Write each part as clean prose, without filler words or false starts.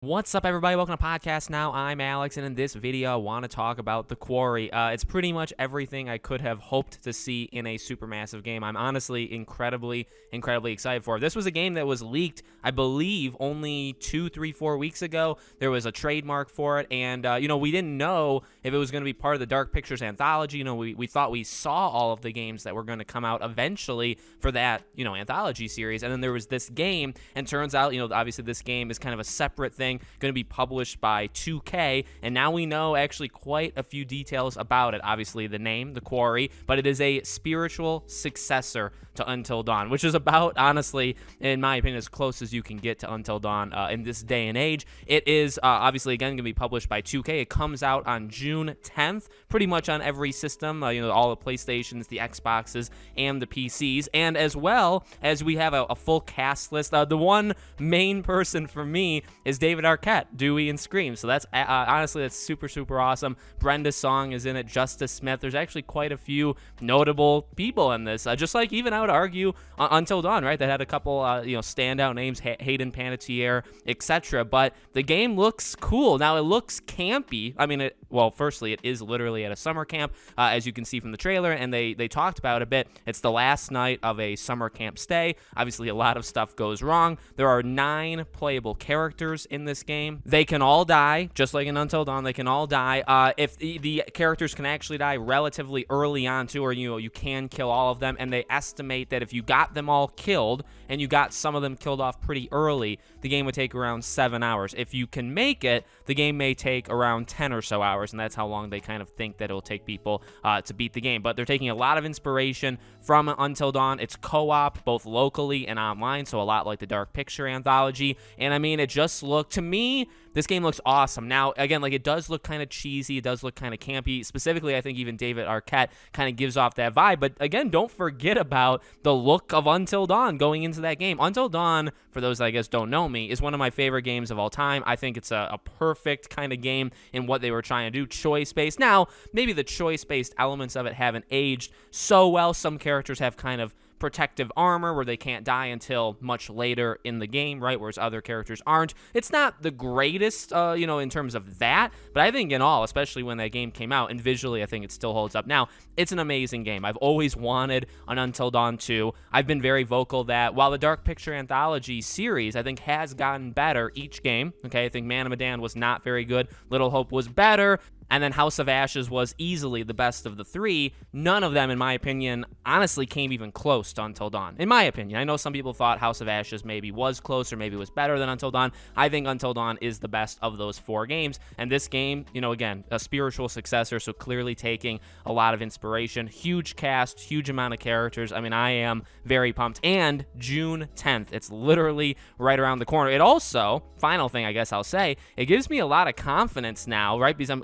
What's up, everybody? Welcome to Podcast Now. I'm Alex, and in this video, I want to talk about the Quarry. It's pretty much everything I could have hoped to see in a Supermassive game. I'm honestly incredibly excited for it. This was a game that was leaked, I believe, only 2, 3, 4 weeks ago. There was a trademark for it, and, we didn't know if it was going to be part of the Dark Pictures anthology. We thought we saw all of the games that were going to come out eventually for that, anthology series, and then there was this game, and turns out, obviously this game is kind of a separate thing, going to be published by 2K, and now we know actually quite a few details about it. Obviously the name, the Quarry, but it is a spiritual successor to Until Dawn, which is about, honestly, in my opinion, as close as you can get to Until Dawn in this day and age. It is obviously, again, going to be published by 2K. It comes out on June 10th, pretty much on every system, all the PlayStations, the Xboxes, and the PCs, and as well as we have a full cast list. The one main person for me is David Arquette, Dewey, and Scream. So that's honestly, that's super awesome. Brenda Song is in it. Justice Smith. There's actually quite a few notable people in this. Just like, even I would argue Until Dawn, right? That had a couple standout names, Hayden Panettiere, etc. But the game looks cool. Now it looks campy. I mean, firstly, it is literally at a summer camp, as you can see from the trailer, and they talked about a bit. It's the last night of a summer camp stay. Obviously, a lot of stuff goes wrong. There are 9 playable characters in this game. They can all die, just like in Until Dawn. They can all die. If the characters can actually die relatively early on too, or you can kill all of them, and they estimate that if you got them all killed and you got some of them killed off pretty early, the game would take around 7 hours. If you can make it, the game may take around 10 or so hours, and that's how long they kind of think that it'll take people to beat the game. But they're taking a lot of inspiration from Until Dawn. It's co-op, both locally and online, so a lot like the Dark Picture anthology. And I mean, it just looked, to me, this game looks awesome. Now, again, it does look kind of cheesy. It does look kind of campy. Specifically, I think even David Arquette kind of gives off that vibe. But again, don't forget about the look of Until Dawn going into that game. Until Dawn, for those that I guess don't know me, is one of my favorite games of all time. I think it's a perfect kind of game in what they were trying to do, choice-based. Now, maybe the choice-based elements of it haven't aged so well. Some characters have kind of protective armor where they can't die until much later in the game, right? Whereas other characters aren't. It's not the greatest, in terms of that, but I think in all, especially when that game came out, and visually, I think it still holds up. Now, it's an amazing game. I've always wanted an Until Dawn 2. I've been very vocal that while the Dark Picture Anthology series, I think, has gotten better each game, okay? I think Man of Medan was not very good. Little Hope was better. And then House of Ashes was easily the best of the 3. None of them, in my opinion, honestly came even close to Until Dawn. In my opinion, I know some people thought House of Ashes maybe was closer, maybe was better than Until Dawn. I think Until Dawn is the best of those 4 games. And this game, again, a spiritual successor, so clearly taking a lot of inspiration. Huge cast, huge amount of characters. I mean, I am very pumped. And June 10th, it's literally right around the corner. It also, final thing I guess I'll say, it gives me a lot of confidence now, right? Because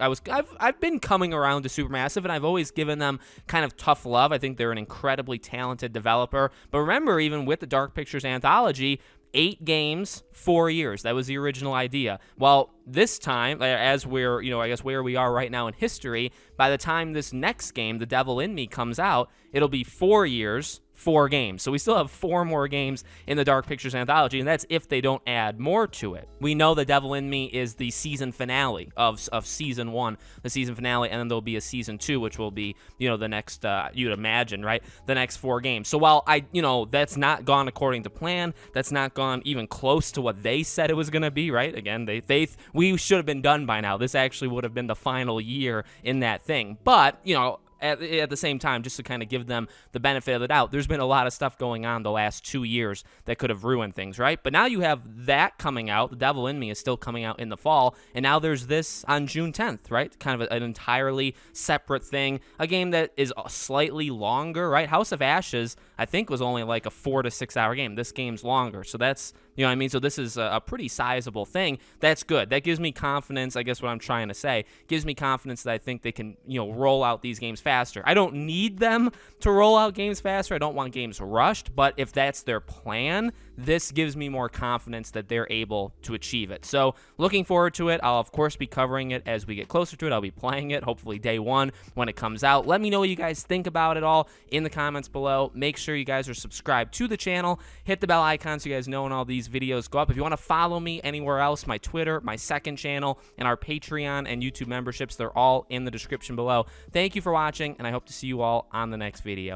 I've been coming around to Supermassive, and I've always given them kind of tough love. I think they're an incredibly talented developer. But remember, even with the Dark Pictures anthology, 8 games, 4 years. That was the original idea. Well, this time, as we're, I guess where we are right now in history, by the time this next game, The Devil in Me, comes out, it'll be 4 years, 4 games. So we still have 4 more games in the Dark Pictures anthology, and that's if they don't add more to it. We know The Devil in Me is the season finale of season 1, the season finale, and then there'll be a season 2, which will be, the next, you'd imagine, right? The next 4 games. So while that's not gone according to plan, that's not gone even close to what they said it was going to be, right? Again, we should have been done by now. This actually would have been the final year in that thing. But, at the same time, just to kind of give them the benefit of the doubt, there's been a lot of stuff going on the last 2 years that could have ruined things, right? But now you have that coming out. The Devil in Me is still coming out in the fall, and now there's this on June 10th, right? Kind of an entirely separate thing, a game that is slightly longer, right? House of Ashes, I think, was only like a 4 to 6 hour game. This game's longer, so that's, so this is a pretty sizable thing. That's good. That gives me confidence, I guess what I'm trying to say, gives me confidence that I think they can, roll out these games faster. I don't need them to roll out games faster. I don't want games rushed, but if that's their plan, this gives me more confidence that they're able to achieve it. So looking forward to it. I'll, of course, be covering it as we get closer to it. I'll be playing it, hopefully day one when it comes out. Let me know what you guys think about it all in the comments below. Make sure you guys are subscribed to the channel. Hit the bell icon so you guys know when all these videos go up. If you want to follow me anywhere else, my Twitter, my second channel, and our Patreon and YouTube memberships, they're all in the description below. Thank you for watching, and I hope to see you all on the next video.